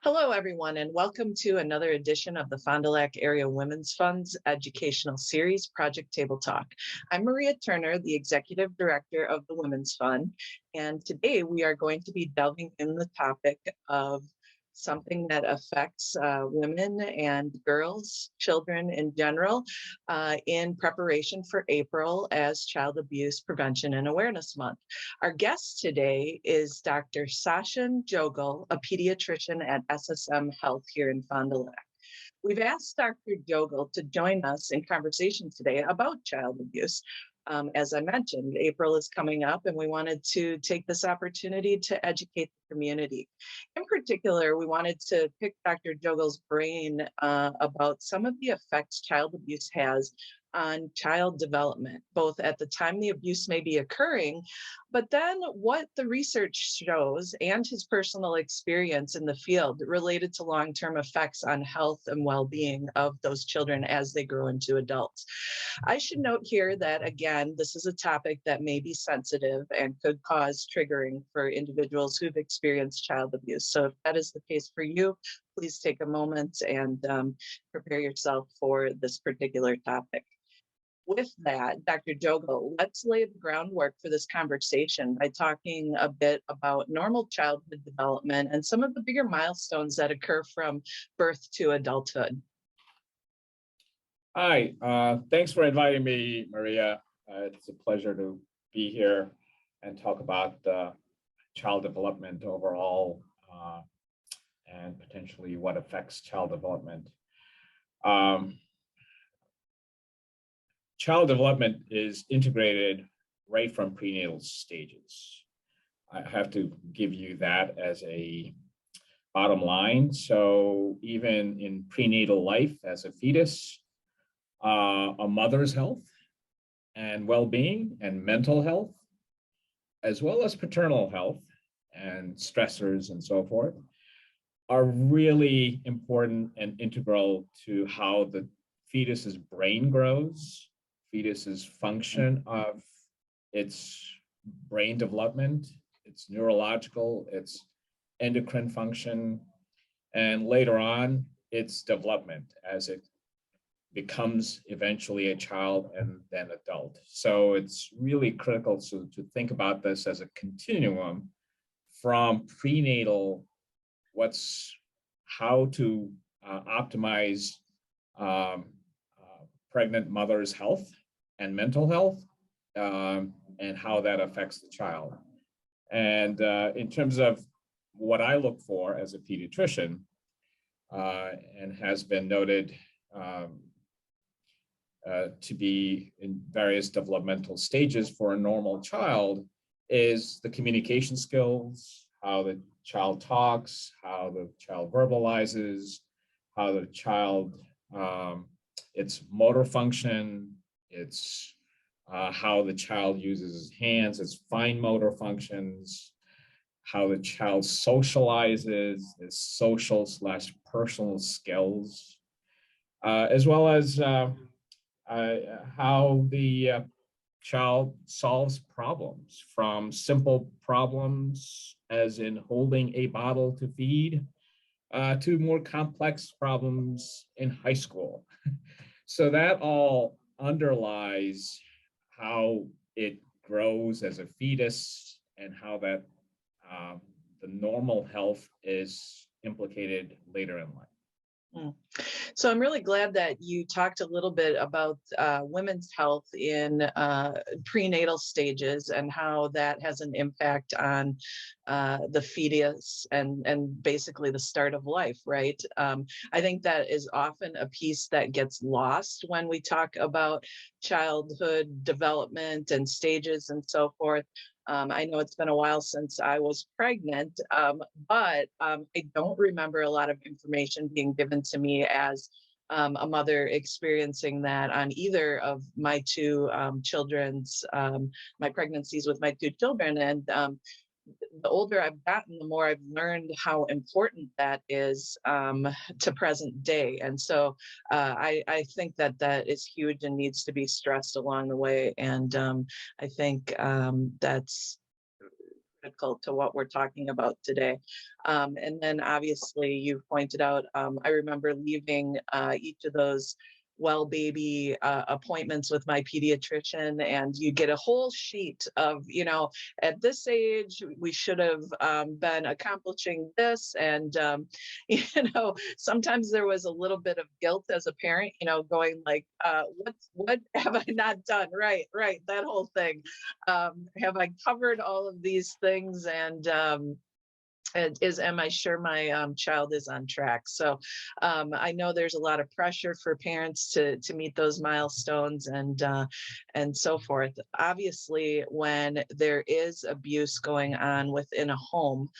Hello, everyone, and welcome to another edition of the Fond du Lac Area Women's Fund's educational series, Project Table Talk. I'm Maria Turner, the Executive Director of the Women's Fund, and today we are going to be delving in the topic of something that affects women and girls, children in general, in preparation for April as Child Abuse Prevention and Awareness Month. Our guest today is Dr. Sachin Jogal, a pediatrician at SSM Health here in Fond du Lac. We've asked Dr. Jogal to join us in conversation today about child abuse. As I mentioned, April is coming up, and we wanted to take this opportunity to educate the community. In particular, we wanted to pick Dr. Jogal's brain about some of the effects child abuse has on child development, both at the time the abuse may be occurring, but then what the research shows and his personal experience in the field related to long-term effects on health and well-being of those children as they grow into adults. I should note here that, again, this is a topic that may be sensitive and could cause triggering for individuals who've experienced child abuse. So if that is the case for you, please take a moment and prepare yourself for this particular topic. With that, Dr. Jogal, let's lay the groundwork for this conversation by talking a bit about normal childhood development and some of the bigger milestones that occur from birth to adulthood. Hi, thanks for inviting me, Maria. It's a pleasure to be here and talk about child development overall and potentially what affects child development. Child development is integrated right from prenatal stages. I have to give you that as a bottom line. So even in prenatal life as a fetus, a mother's health and well-being and mental health, as well as paternal health and stressors and so forth, are really important and integral to how the fetus's brain grows, fetus's function of its brain development, its neurological, its endocrine function, and later on, its development as it becomes eventually a child and then adult. So it's really critical to think about this as a continuum from prenatal, how to optimize pregnant mother's health and mental health, and how that affects the child. And in terms of what I look for as a pediatrician, and has been noted to be in various developmental stages for a normal child, is the communication skills, how the child talks, how the child verbalizes, how the child, its motor function, its how the child uses his hands, its fine motor functions, how the child socializes, its social/personal skills, as well as how the child solves problems, from simple problems as in holding a bottle to feed to more complex problems in high school. So that all underlies how it grows as a fetus and how that the normal health is implicated later in life. So I'm really glad that you talked a little bit about women's health in prenatal stages and how that has an impact on the fetus and basically the start of life, right? I think that is often a piece that gets lost when we talk about childhood development and stages and so forth. I know it's been a while since I was pregnant, but I don't remember a lot of information being given to me as a mother experiencing that on either of my two my pregnancies with my two children. And the older I've gotten, the more I've learned how important that is to present day. And so I think that that is huge and needs to be stressed along the way. And I think that's critical to what we're talking about today. And then obviously you pointed out, I remember leaving each of those well baby appointments with my pediatrician, and you get a whole sheet of, at this age we should have been accomplishing this, and sometimes there was a little bit of guilt as a parent, going like, what have I not done right, that whole thing. Have I covered all of these things, and am I sure my child is on track? So I know there's a lot of pressure for parents to meet those milestones, and so forth. Obviously, when there is abuse going on within a home,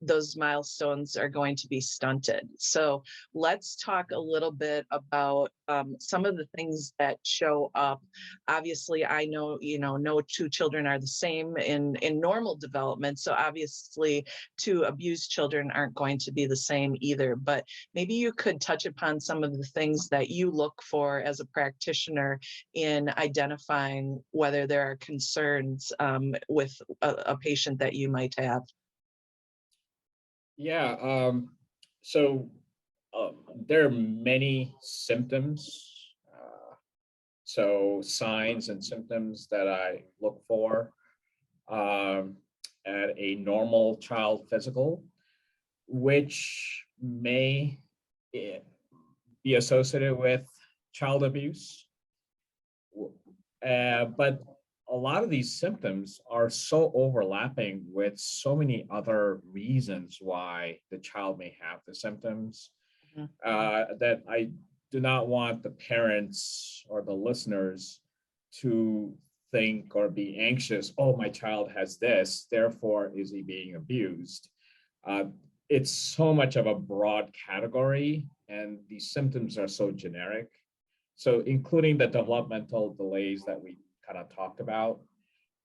those milestones are going to be stunted. So let's talk a little bit about some of the things that show up. Obviously, I know, no two children are the same in normal development. So obviously, two abused children aren't going to be the same either. But maybe you could touch upon some of the things that you look for as a practitioner in identifying whether there are concerns with a patient that you might have. Yeah. So there are many symptoms. So signs and symptoms that I look for at a normal child physical, which may be associated with child abuse. But a lot of these symptoms are so overlapping with so many other reasons why the child may have the symptoms that I do not want the parents or the listeners to think or be anxious, oh, my child has this, therefore is he being abused? It's so much of a broad category, and these symptoms are so generic. So including the developmental delays that we kind of talked about,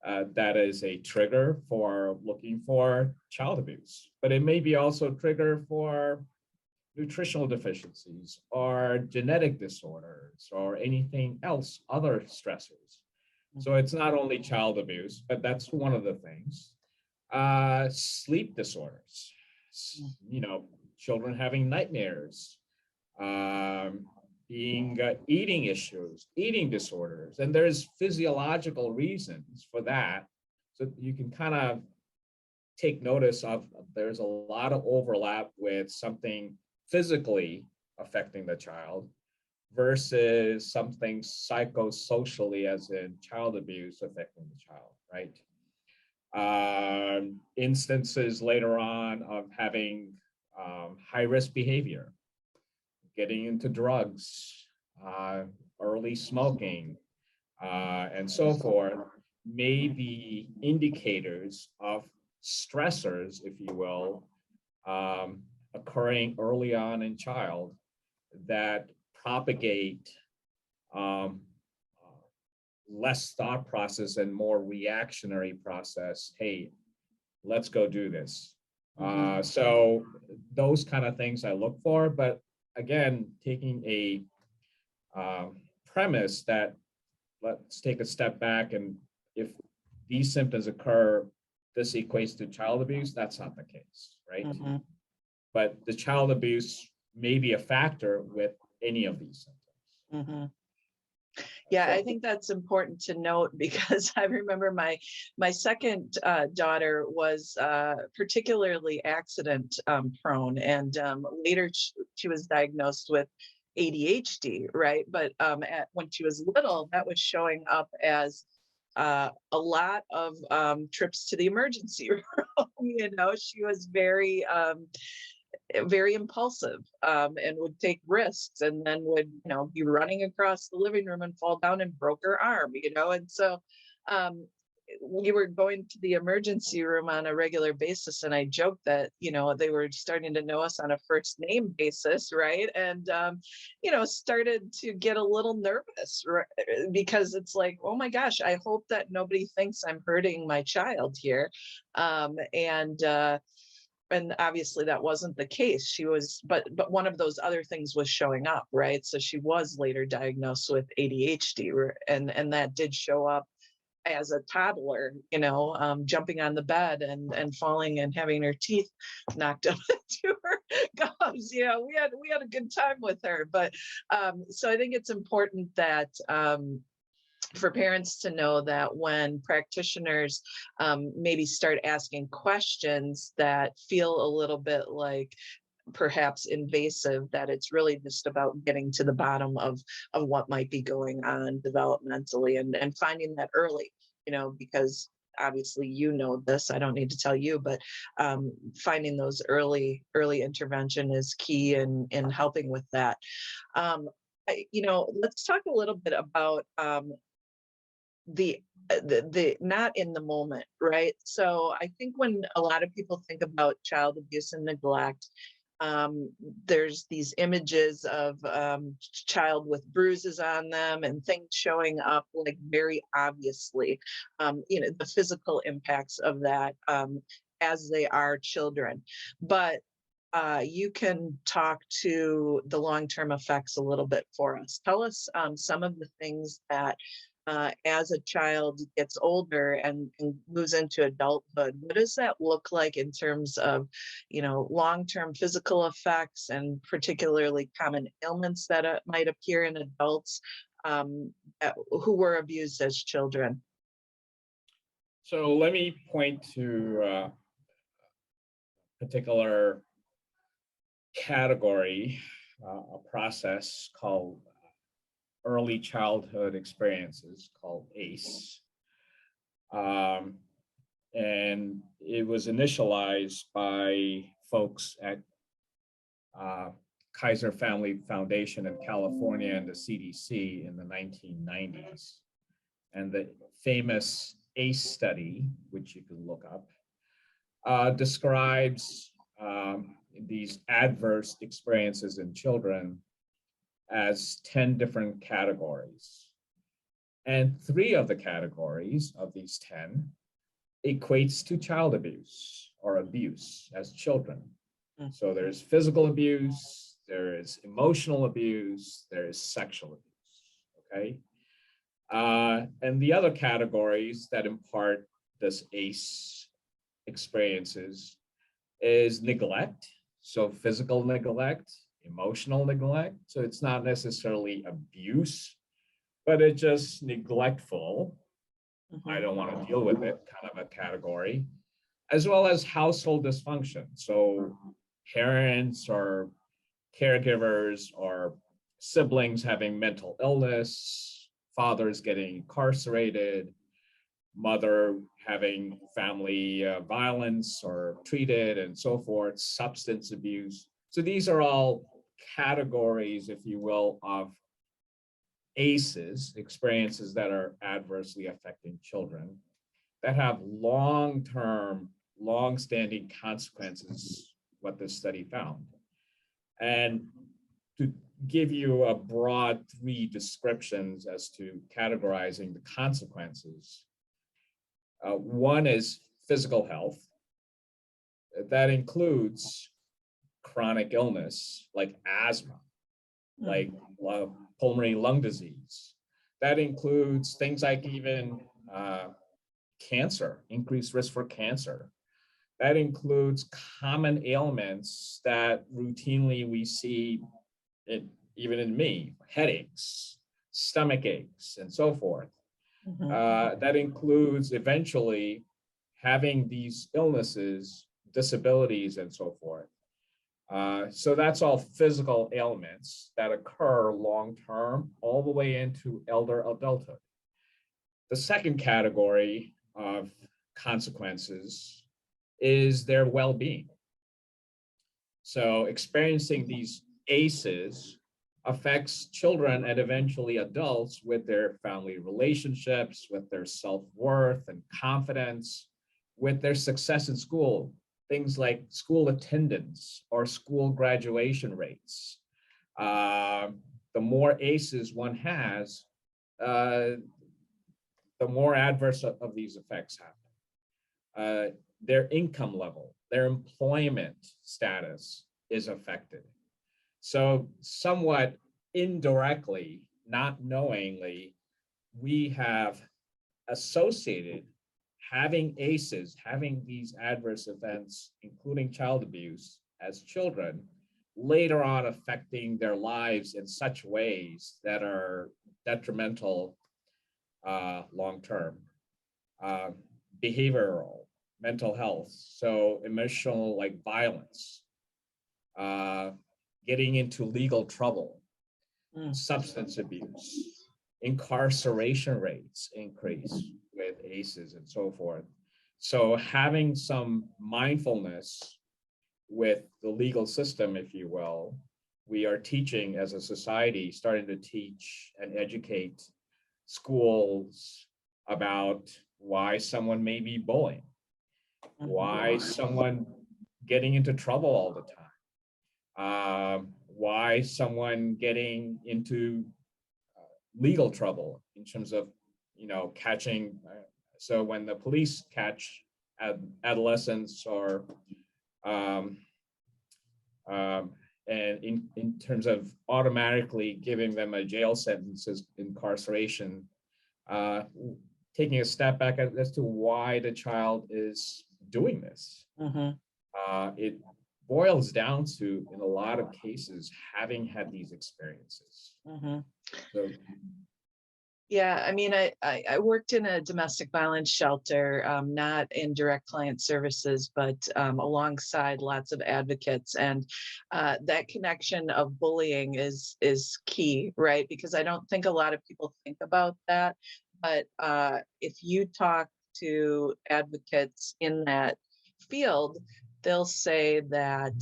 that is a trigger for looking for child abuse. But it may be also a trigger for nutritional deficiencies or genetic disorders or anything else, other stressors. So it's not only child abuse, but that's one of the things. Sleep disorders, children having nightmares, eating issues, eating disorders, and there's physiological reasons for that. So you can kind of take notice of there's a lot of overlap with something physically affecting the child versus something psychosocially, as in child abuse affecting the child, right? Instances later on of having high-risk behavior, getting into drugs, early smoking, and so forth, may be indicators of stressors, if you will, occurring early on in child that propagate less thought process and more reactionary process. Hey, let's go do this. So those kind of things I look for, but again, taking a premise that let's take a step back, and if these symptoms occur, this equates to child abuse. That's not the case, right? But the child abuse may be a factor with any of these symptoms. Yeah, I think that's important to note, because I remember my second daughter was particularly accident prone, and later she was diagnosed with ADHD, right? But when she was little, that was showing up as a lot of trips to the emergency room. She was very impulsive, and would take risks, and then would be running across the living room and fall down and broke her arm, and so we were going to the emergency room on a regular basis, and I joked that they were starting to know us on a first name basis, right? And started to get a little nervous, right? Because it's like, oh my gosh, I hope that nobody thinks I'm hurting my child here. And obviously that wasn't the case. She was, but one of those other things was showing up, right? So she was later diagnosed with ADHD, and that did show up as a toddler, jumping on the bed and falling and having her teeth knocked up into her gums. We had a good time with her. But so I think it's important that for parents to know that when practitioners maybe start asking questions that feel a little bit like perhaps invasive, that it's really just about getting to the bottom of what might be going on developmentally, and finding that early, because obviously this, I don't need to tell you, but finding those early intervention is key in helping with that. Let's talk a little bit about the not in the moment, right? So I think when a lot of people think about child abuse and neglect, there's these images of child with bruises on them and things showing up like very obviously, the physical impacts of that as they are children. But you can talk to the long-term effects a little bit for us. Tell us some of the things that as a child gets older and moves into adulthood, what does that look like in terms of, long-term physical effects and particularly common ailments that might appear in adults who were abused as children? So let me point to a particular category, a process called early childhood experiences, called ACE. And it was initialized by folks at Kaiser Family Foundation in California and the CDC in the 1990s. And the famous ACE study, which you can look up, describes these adverse experiences in children as 10 different categories. And 3 of the categories of these 10 equates to child abuse or abuse as children. So there's physical abuse, there is emotional abuse, there is sexual abuse, okay? And the other categories that impart this ACE experiences is neglect, so physical neglect, emotional neglect. So it's not necessarily abuse, but it's just neglectful. I don't want to deal with it, kind of a category, as well as household dysfunction. So parents or caregivers or siblings having mental illness, fathers getting incarcerated, mother having family violence or treated and so forth, substance abuse. So these are all categories, if you will, of ACEs, experiences that are adversely affecting children, that have long-term, long-standing consequences, what this study found. And to give you a broad 3 descriptions as to categorizing the consequences, one is physical health. That includes chronic illness like asthma, like pulmonary lung disease. That includes things like even cancer, increased risk for cancer. That includes common ailments that routinely we see, even in me, headaches, stomach aches, and so forth. That includes eventually having these illnesses, disabilities, and so forth. So that's all physical ailments that occur long-term, all the way into elder adulthood. The second category of consequences is their well-being. So experiencing these ACEs affects children and eventually adults with their family relationships, with their self-worth and confidence, with their success in school. Things like school attendance or school graduation rates. The more ACEs one has, the more adverse of these effects happen. Their income level, their employment status is affected. So somewhat indirectly, not knowingly, we have associated having ACEs, having these adverse events, including child abuse as children, later on affecting their lives in such ways that are detrimental long term. Behavioral, mental health, so emotional, like violence, getting into legal trouble, substance abuse, incarceration rates increase with ACEs and so forth. So having some mindfulness with the legal system, if you will, we are teaching as a society, starting to teach and educate schools about why someone may be bullying, why someone getting into trouble all the time, why someone getting into legal trouble in terms of, catching. So when the police catch adolescents or and in terms of automatically giving them a jail sentence as incarceration, taking a step back as to why the child is doing this. It boils down to, in a lot of cases, having had these experiences. So, yeah, I mean, I worked in a domestic violence shelter, not in direct client services, but alongside lots of advocates. And that connection of bullying is key, right? Because I don't think a lot of people think about that. But if you talk to advocates in that field, they'll say that,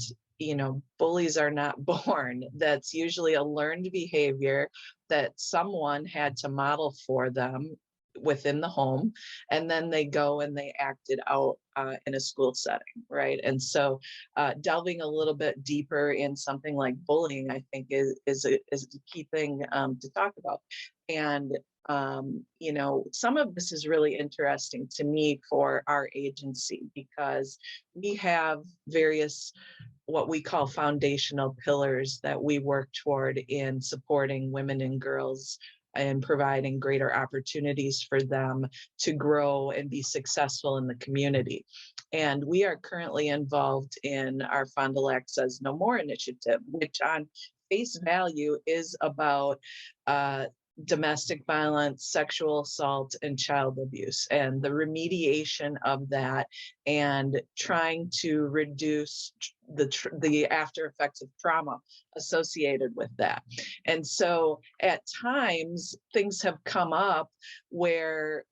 bullies are not born. That's usually a learned behavior that someone had to model for them within the home, and then they go and they act it out in a school setting, right? And so delving a little bit deeper in something like bullying, I think is a key thing to talk about. And some of this is really interesting to me for our agency, because we have various what we call foundational pillars that we work toward in supporting women and girls and providing greater opportunities for them to grow and be successful in the community. And we are currently involved in our Fond du Lac Says No More initiative, which on face value is about domestic violence, sexual assault, and child abuse, and the remediation of that, and trying to reduce the after effects of trauma associated with that. And so at times things have come up where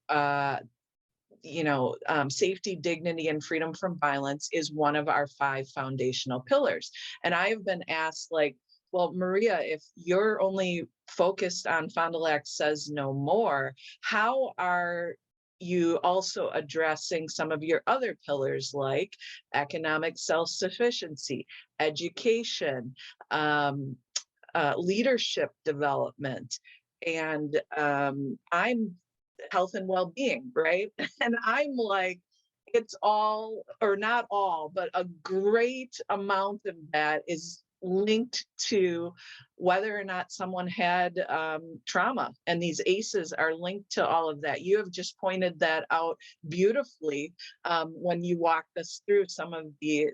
safety, dignity, and freedom from violence is one of our 5 foundational pillars. And I have been asked, like, well, Maria, if you're only focused on Fond du Lac Says No More, how are you also addressing some of your other pillars like economic self-sufficiency, education, leadership development, and I'm health and well-being, right? And I'm like, it's all, or not all, but a great amount of that is linked to whether or not someone had trauma, and these ACEs are linked to all of that. You have just pointed that out beautifully when you walked us through some of the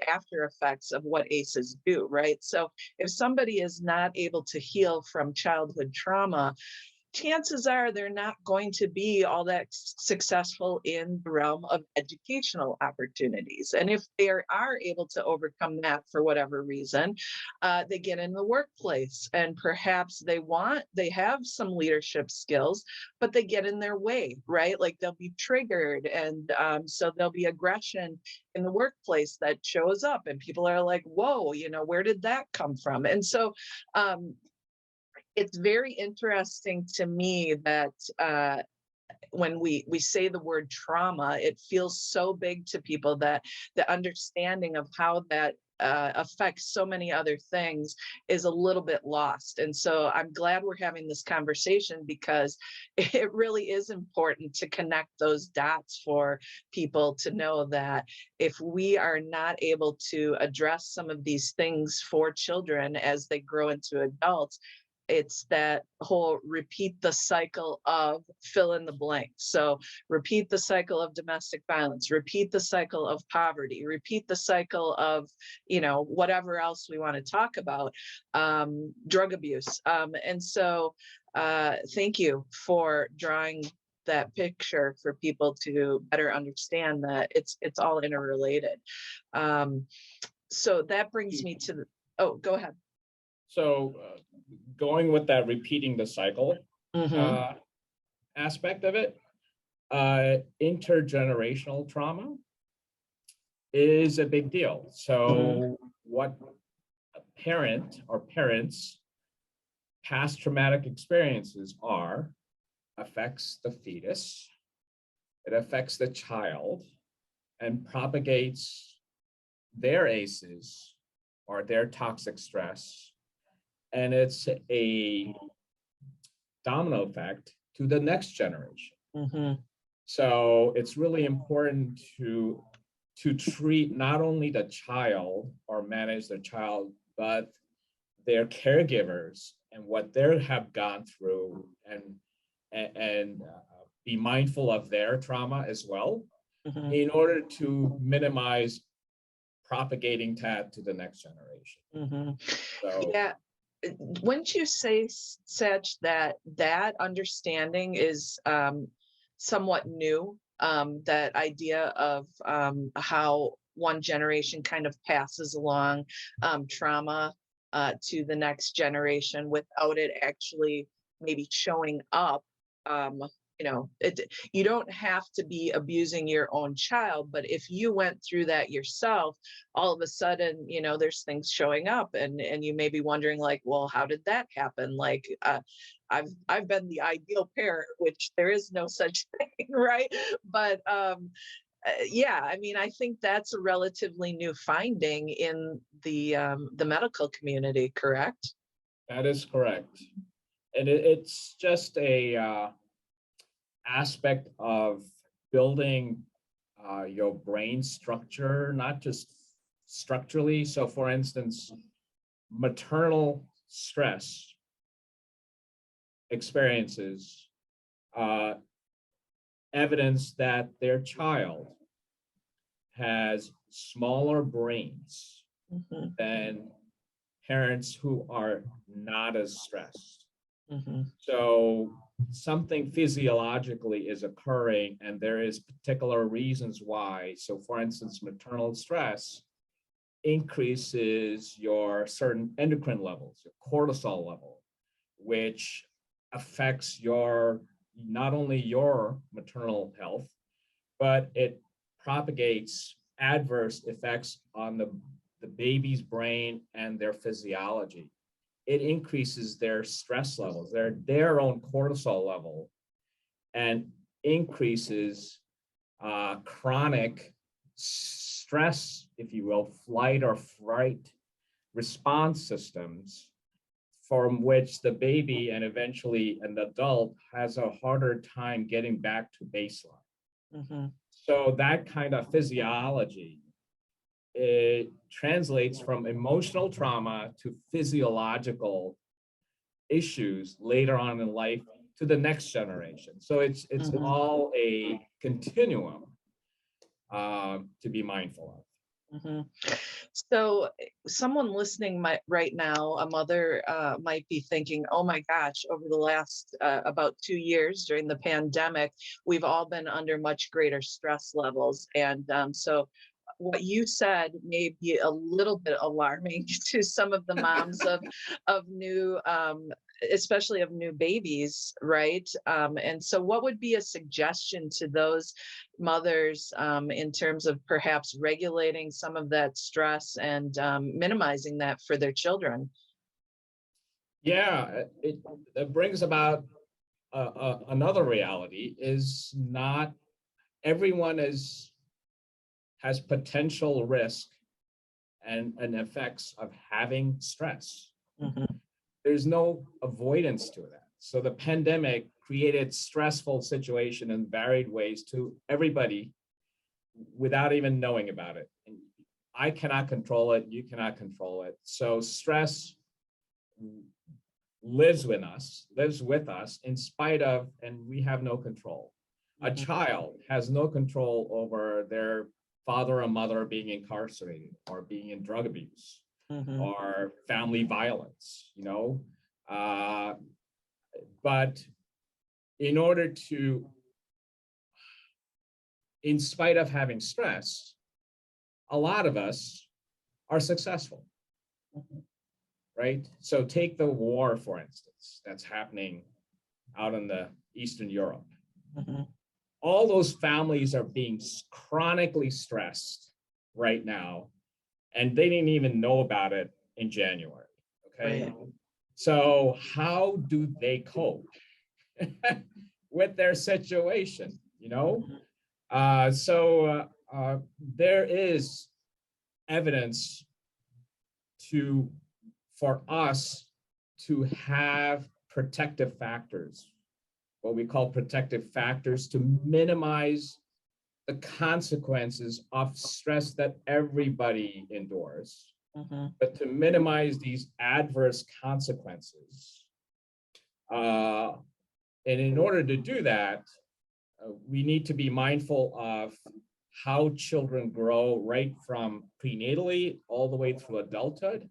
after effects of what ACEs do, right? So if somebody is not able to heal from childhood trauma, chances are they're not going to be all that successful in the realm of educational opportunities. And if they are able to overcome that for whatever reason, they get in the workplace, and perhaps they have some leadership skills, but they get in their way, right? Like they'll be triggered, and so there'll be aggression in the workplace that shows up, and people are like, whoa, where did that come from? And so it's very interesting to me that when we say the word trauma, it feels so big to people that the understanding of how that affects so many other things is a little bit lost. And so I'm glad we're having this conversation, because it really is important to connect those dots for people to know that if we are not able to address some of these things for children as they grow into adults, it's that whole repeat the cycle of fill in the blank. So repeat the cycle of domestic violence, repeat the cycle of poverty, repeat the cycle of, whatever else we want to talk about, drug abuse. And so thank you for drawing that picture for people to better understand that it's all interrelated. So that brings me to go ahead. So going with that, repeating the cycle aspect of it, intergenerational trauma is a big deal. So what a parent or parents' past traumatic experiences are affects the fetus, it affects the child, and propagates their ACEs or their toxic stress. And it's a domino effect to the next generation. So it's really important to treat not only the child or manage the child, but their caregivers and what they have gone through, and be mindful of their trauma as well, in order to minimize propagating that to the next generation. So, yeah. Wouldn't you say, Sach, that understanding is somewhat new? That idea of how one generation kind of passes along trauma to the next generation without it actually maybe showing up. You don't have to be abusing your own child, but if you went through that yourself, all of a sudden, there's things showing up, and you may be wondering, like, well, how did that happen? Like, I've been the ideal parent, which there is no such thing, right? But yeah, I mean, I think that's a relatively new finding in the medical community, correct? that is correct. And it's just a aspect of building your brain structure, not just structurally. So for instance, maternal stress experiences evidence that their child has smaller brains than parents who are not as stressed. So something physiologically is occurring, and there is particular reasons why. So for instance, maternal stress increases your certain endocrine levels, your cortisol level, which affects not only your maternal health, but it propagates adverse effects on the baby's brain and their physiology. It increases their stress levels, their own cortisol level, and increases chronic stress, if you will, flight or fright response systems, from which the baby and eventually an adult has a harder time getting back to baseline. So that kind of physiology, it translates from emotional trauma to physiological issues later on in life to the next generation. So it's all a continuum to be mindful of. So someone listening right now, a mother might be thinking, oh my gosh, over the last about 2 years during the pandemic, we've all been under much greater stress levels. And so what you said may be a little bit alarming to some of the moms of new, especially of new babies, right? And so what would be a suggestion to those mothers in terms of perhaps regulating some of that stress and minimizing that for their children? Yeah, it brings about another reality, is not everyone has potential risk and effects of having stress. There's no avoidance to that. So the pandemic created stressful situation in varied ways to everybody without even knowing about it. And I cannot control it. You cannot control it. So stress lives with us in spite of, and we have no control. A child has no control over their father or mother being incarcerated or being in drug abuse or family violence, but in order to, in spite of having stress, a lot of us are successful, right? So take the war, for instance, that's happening out in the Eastern Europe. All those families are being chronically stressed right now, and they didn't even know about it in January, okay? Right. So how do they cope with their situation, there is evidence for us to have protective factors, what we call protective factors, to minimize the consequences of stress that everybody endures, but to minimize these adverse consequences. And in order to do that, we need to be mindful of how children grow right from prenatally all the way through adulthood,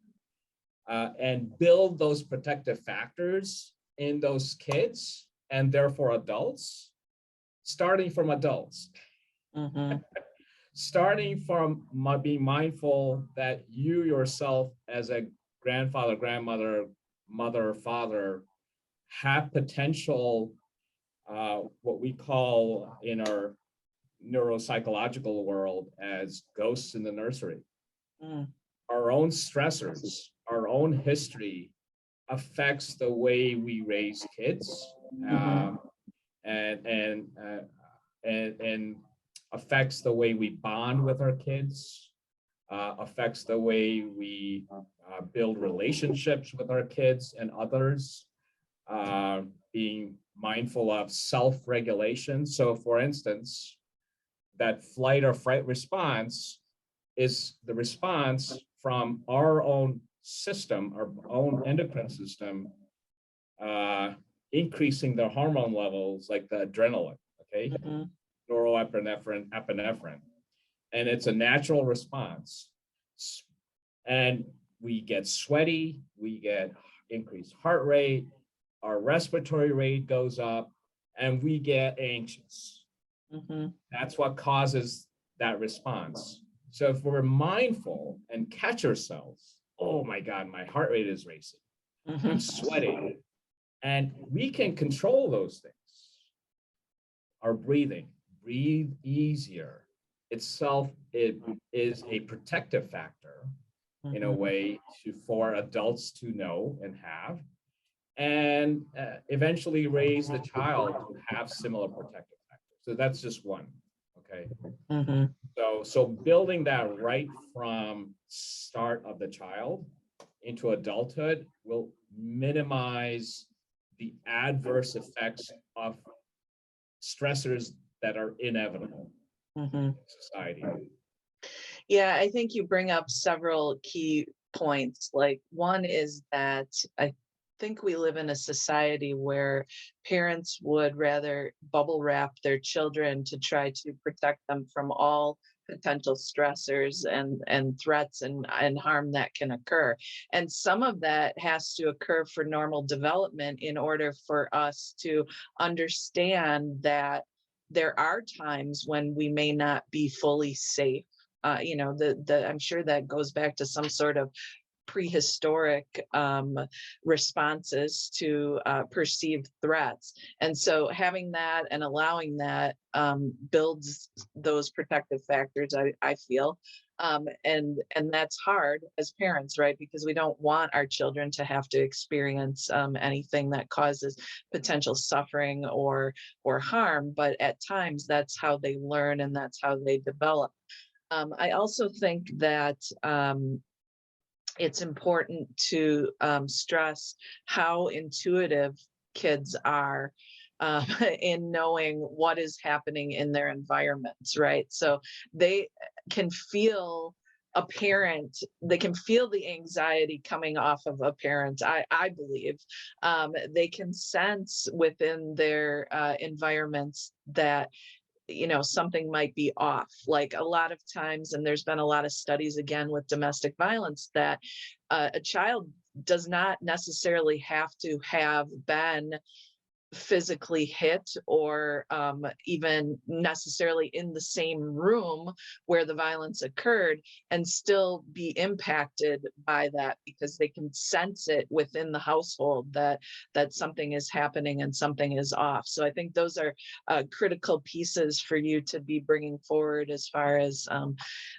and build those protective factors in those kids and therefore adults, starting from adults. Starting from being mindful that you yourself as a grandfather, grandmother, mother, father, have potential, what we call in our neuropsychological world as ghosts in the nursery. Our own stressors, our own history affects the way we raise kids, and affects the way we bond with our kids, affects the way we build relationships with our kids and others, being mindful of self-regulation. So for instance, that flight or fright response is the response from our own system, our own endocrine system, increasing the hormone levels like the adrenaline, okay? Norepinephrine, epinephrine. And it's a natural response. And we get sweaty, we get increased heart rate, our respiratory rate goes up, and we get anxious. That's what causes that response. So if we're mindful and catch ourselves, oh my God, my heart rate is racing, I'm sweating, and we can control those things. Our breathing, breathe easier itself, it is a protective factor in a way for adults to know and have, and eventually raise the child to have similar protective factors. So that's just one, okay? So building that right from start of the child into adulthood will minimize the adverse effects of stressors that are inevitable in society. Yeah, I think you bring up several key points. Like, one is that I think we live in a society where parents would rather bubble wrap their children to try to protect them from all potential stressors and threats and harm that can occur. And some of that has to occur for normal development in order for us to understand that there are times when we may not be fully safe. I'm sure that goes back to some sort of prehistoric responses to perceived threats. And so having that and allowing that builds those protective factors, I feel. And that's hard as parents, right? Because we don't want our children to have to experience anything that causes potential suffering or harm. But at times that's how they learn and that's how they develop. I also think that it's important to stress how intuitive kids are in knowing what is happening in their environments, right? So they can feel a parent, they can feel the anxiety coming off of a parent. I believe they can sense within their environments that something might be off. Like a lot of times, and there's been a lot of studies again with domestic violence, that a child does not necessarily have to have been physically hit or even necessarily in the same room where the violence occurred and still be impacted by that, because they can sense it within the household that something is happening and something is off. So I think those are critical pieces for you to be bringing forward as far as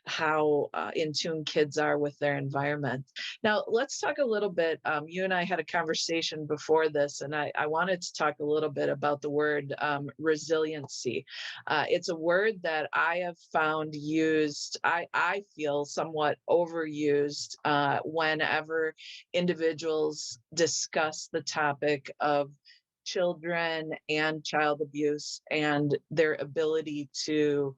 how in tune kids are with their environment. Now let's talk a little bit, you and I had a conversation before this, and I wanted to talk a little bit about the word resiliency. It's a word that I have found used, I feel somewhat overused whenever individuals discuss the topic of children and child abuse and their ability to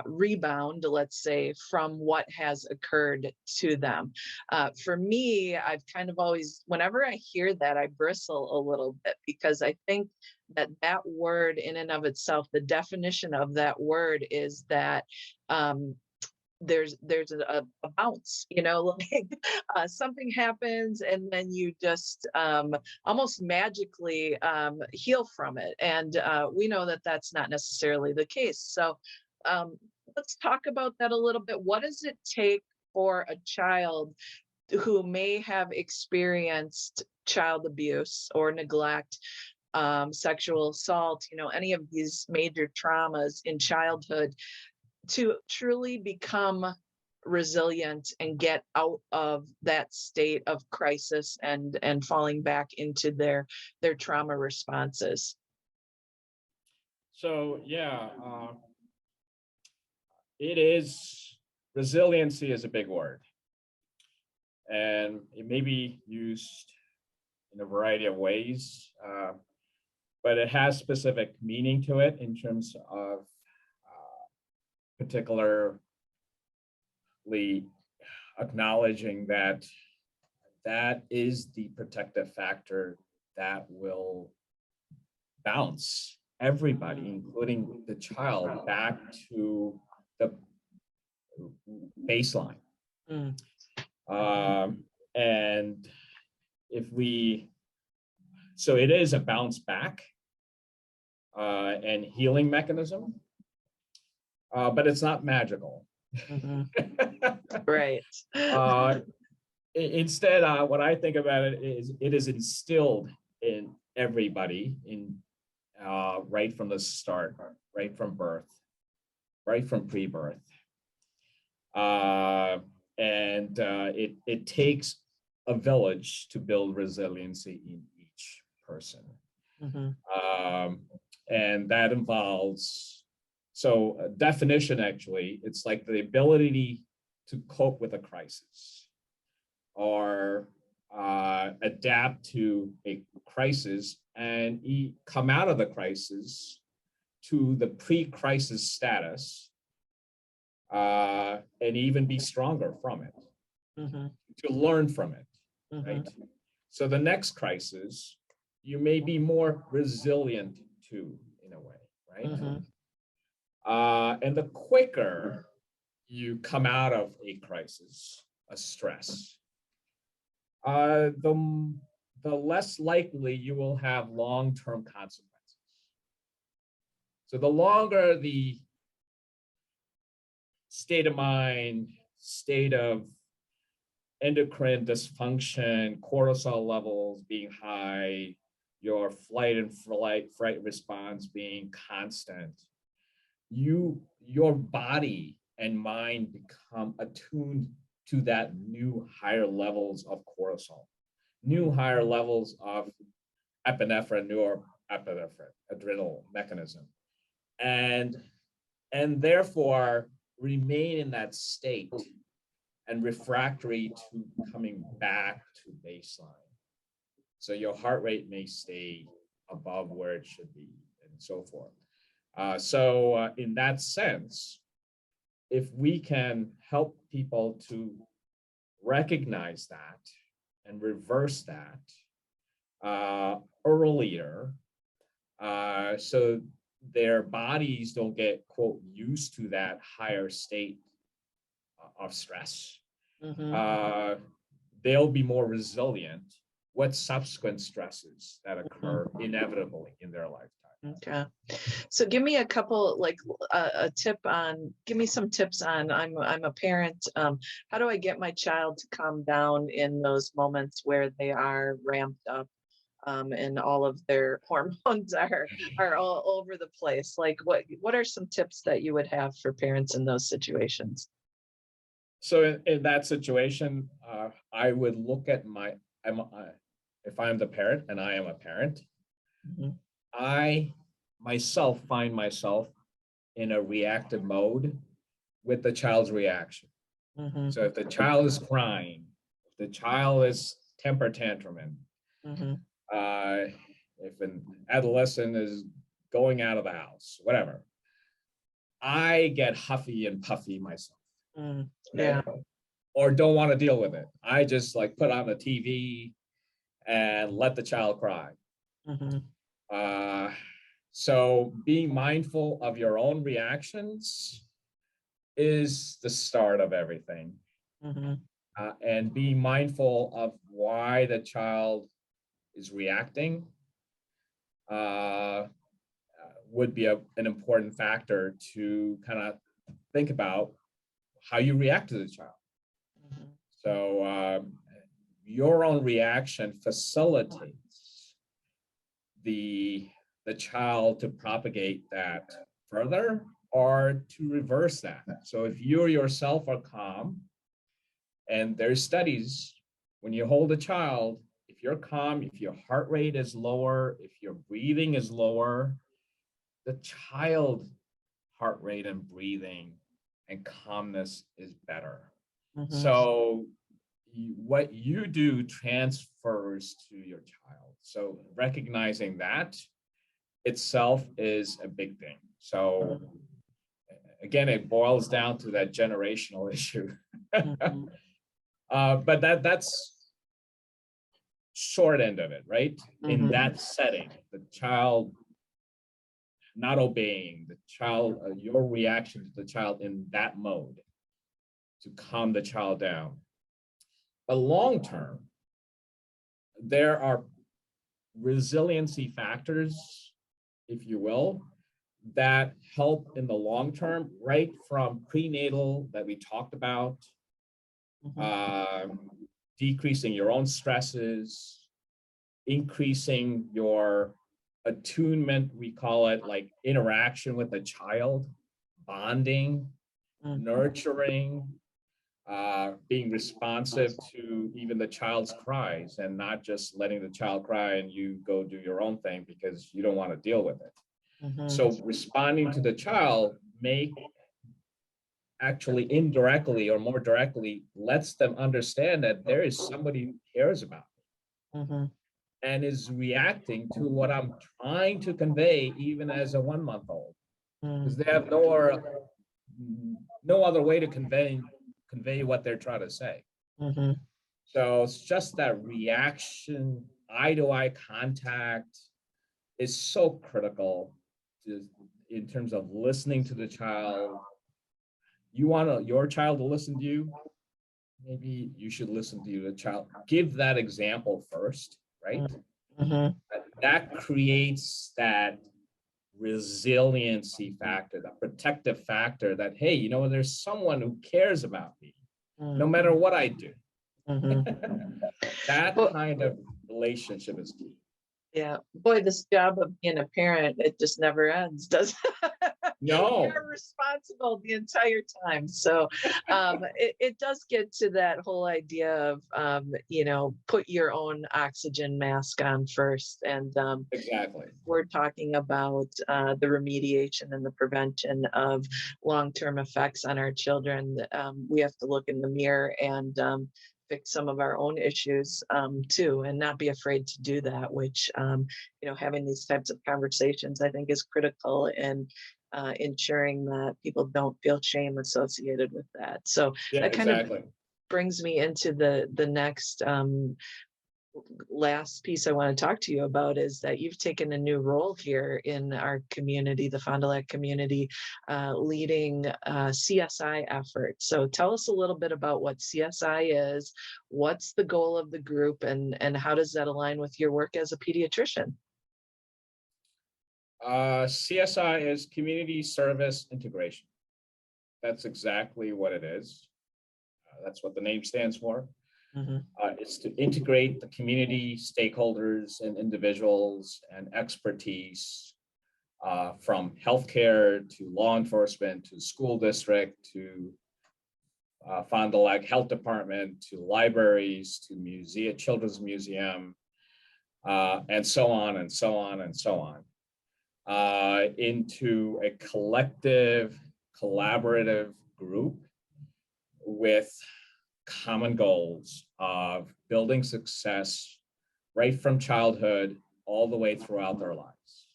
rebound, let's say, from what has occurred to them. For me, I've kind of always, whenever I hear that, I bristle a little bit, because I think that word in and of itself, the definition of that word is that there's a bounce, like something happens and then you just almost magically heal from it. And we know that that's not necessarily the case. So let's talk about that a little bit. What does it take for a child who may have experienced child abuse or neglect, sexual assault, any of these major traumas in childhood, to truly become resilient and get out of that state of crisis and falling back into their trauma responses? So yeah, it is, resiliency is a big word, and it may be used in a variety of ways, but it has specific meaning to it in terms of particularly acknowledging that that is the protective factor that will bounce everybody, including the child, back to the baseline. And so it is a bounce back and healing mechanism, but it's not magical. Right. Instead, what I think about it is instilled in everybody right from the start, right from birth, right from pre-birth. And it takes a village to build resiliency in each person. And that involves, so a definition, actually, it's like the ability to cope with a crisis or adapt to a crisis and come out of the crisis to the pre-crisis status, and even be stronger from it, to learn from it, right? So the next crisis, you may be more resilient to, in a way, right? And the quicker you come out of a crisis, a stress, the less likely you will have long-term consequences. So the longer the state of mind, state of endocrine dysfunction, cortisol levels being high, your fight and fright response being constant, your body and mind become attuned to that new higher levels of cortisol, new higher levels of epinephrine, norepinephrine, adrenal mechanism, and therefore remain in that state and refractory to coming back to baseline. So your heart rate may stay above where it should be, and so forth. So in that sense, if we can help people to recognize that and reverse that earlier, so their bodies don't get, quote, used to that higher state of stress, they'll be more resilient with subsequent stresses that occur inevitably in their lifetime. Okay. So give me a couple, like give me some tips on, I'm a parent. How do I get my child to calm down in those moments where they are ramped up, and all of their hormones are all over the place? Like what are some tips that you would have for parents in those situations? So in that situation, I would look at if I'm the parent and I am a parent, Mhm. I myself find myself in a reactive mode with the child's reaction. Mhm. So if the child is crying, if the child is temper tantruming, Mhm. if an adolescent is going out of the house, whatever, I get huffy and puffy myself. Mm. Okay? Yeah. Or don't want to deal with it. I just like put on the TV and let the child cry. Mhm. Uh, so being mindful of your own reactions is the start of everything. Mhm. And be mindful of why the child is reacting would be an important factor to kind of think about how you react to the child. Mhm. So your own reaction facilitates the child to propagate that further or to reverse that. So if you yourself are calm, and there's studies, when you hold a child, if you're calm, if your heart rate is lower, if your breathing is lower, the child heart rate and breathing and calmness is better. Mhm. So what you do transfers to your child. So recognizing that itself is a big thing. So again, it boils down to that generational issue. Mhm. But that's short end of it, right? In Mhm. that setting, the child not obeying, the child, your reaction to the child in that mode to calm the child down. But long term, there are resiliency factors, if you will, that help in the long term, right from prenatal that we talked about, Mhm. um, decreasing your own stresses, increasing your attunement, we call it like interaction with the child, bonding, Mhm. nurturing, being responsive to even the child's cries and not just letting the child cry and you go do your own thing because you don't want to deal with it. Mhm. So responding to the child may actually indirectly or more directly lets them understand that there is somebody who cares about Mhm. and is reacting to what I'm trying to convey, even as a 1 month old, because Mhm. they have no other way to convey what they're trying to say. Mhm. So it's just that reaction, eye to eye contact is so critical to, in terms of listening to the child. You want your child to listen to you, maybe you should listen to the child. Give that example first, right? Mhm. That creates that resiliency factor, the protective factor that, hey, there's someone who cares about me, no Mhm. matter what I do. Mhm. That Well, kind of relationship is key. yeah, boy, this job of being a parent, it just never ends, does it? No, You're responsible the entire time. So it does get to that whole idea of, put your own oxygen mask on first. And exactly. we're talking about the remediation and the prevention of long-term effects on our children. We have to look in the mirror and fix some of our own issues too, and not be afraid to do that. Which having these types of conversations, I think, is critical in ensuring that people don't feel shame associated with that. So Yeah, that kind of exactly. brings me into the next last piece I want to talk to you about is that you've taken a new role here in our community, the Fond du Lac community, leading CSI efforts. So tell us a little bit about what CSI is, what's the goal of the group, and how does that align with your work as a pediatrician? CSI is community service integration. That's exactly what it is. That's what the name stands for. Mhm. It's to integrate the community stakeholders and individuals and expertise from healthcare to law enforcement to school district to Fond du Lac Health Department to libraries to museum, children's museum, and so on and so on and so on, into a collective, collaborative group with common goals of building success right from childhood all the way throughout their lives.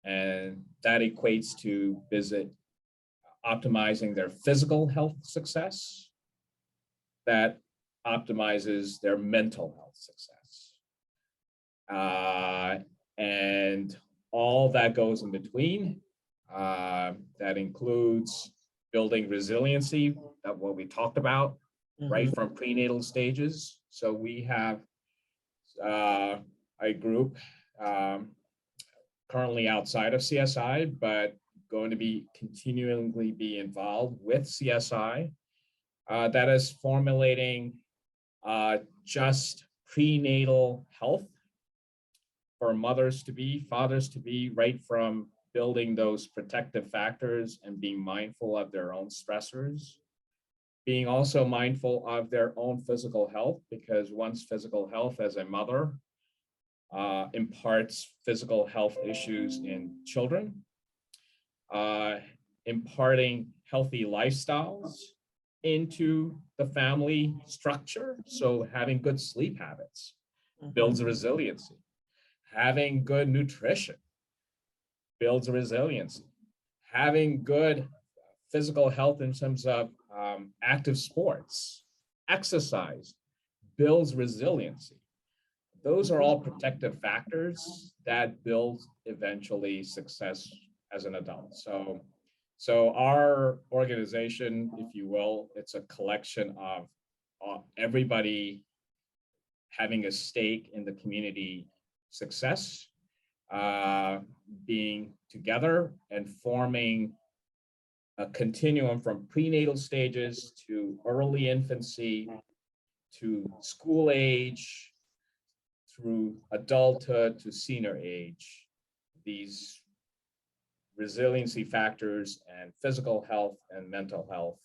And that equates to optimizing their physical health success, that optimizes their mental health success. And all that goes in between. That includes building resiliency, that what we talked about, right Mhm. from prenatal stages. So we have a group currently outside of CSI, but going to be continually be involved with CSI that is formulating just prenatal health for mothers to be, fathers to be, right from building those protective factors and being mindful of their own stressors, being also mindful of their own physical health, because one's physical health as a mother imparts physical health issues in children, imparting healthy lifestyles into the family structure. So having good sleep habits builds resiliency. Having good nutrition builds resiliency. Having good physical health in terms of active sports, exercise builds resiliency. Those are all protective factors that build eventually success as an adult. So our organization, if you will, it's a collection of everybody having a stake in the community success, being together and forming a continuum from prenatal stages to early infancy to school age through adulthood to senior age. These resiliency factors and physical health and mental health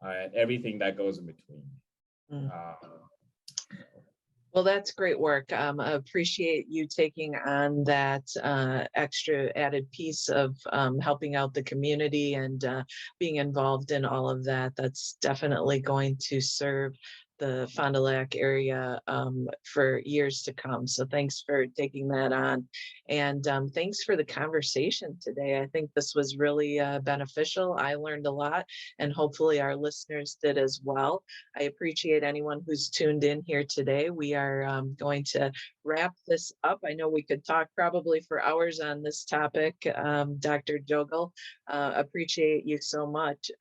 and everything that goes in between. Well, that's great work. I appreciate you taking on that extra added piece of helping out the community and being involved in all of that. That's definitely going to serve the Fond du Lac area for years to come. So thanks for taking that on. And thanks for the conversation today. I think this was really beneficial. I learned a lot, and hopefully our listeners did as well. I appreciate anyone who's tuned in here today. We are going to wrap this up. I know we could talk probably for hours on this topic. Dr. Jogal, appreciate you so much.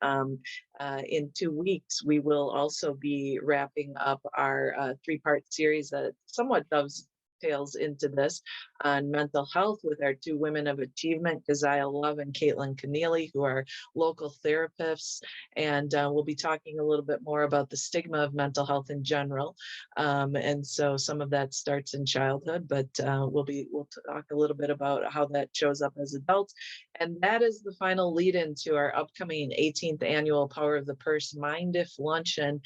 In 2 weeks, we will also be wrapping up our three-part series that somewhat dovetails into this on mental health with our two women of achievement, Keziah Love and Caitlin Keneally, who are local therapists. And we'll be talking a little bit more about the stigma of mental health in general. And so some of that starts in childhood, but we'll talk a little bit about how that shows up as adults. And that is the final lead into our upcoming 18th annual Power of the Purse Mind If Luncheon,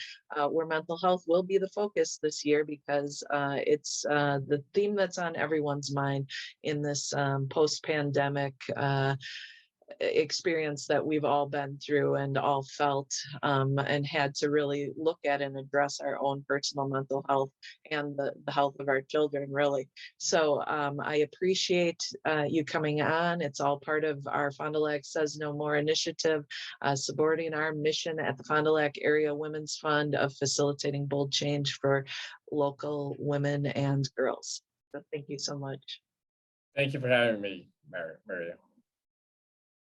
where mental health will be the focus this year because it's the theme that's on everyone's mind in this post-pandemic experience that we've all been through and all felt, and had to really look at and address our own personal mental health and the health of our children, really. So I appreciate you coming on. It's all part of our Fond du Lac Says No More initiative, supporting our mission at the Fond du Lac Area Women's Fund of facilitating bold change for local women and girls. So thank you so much. Thank you for having me, Maria.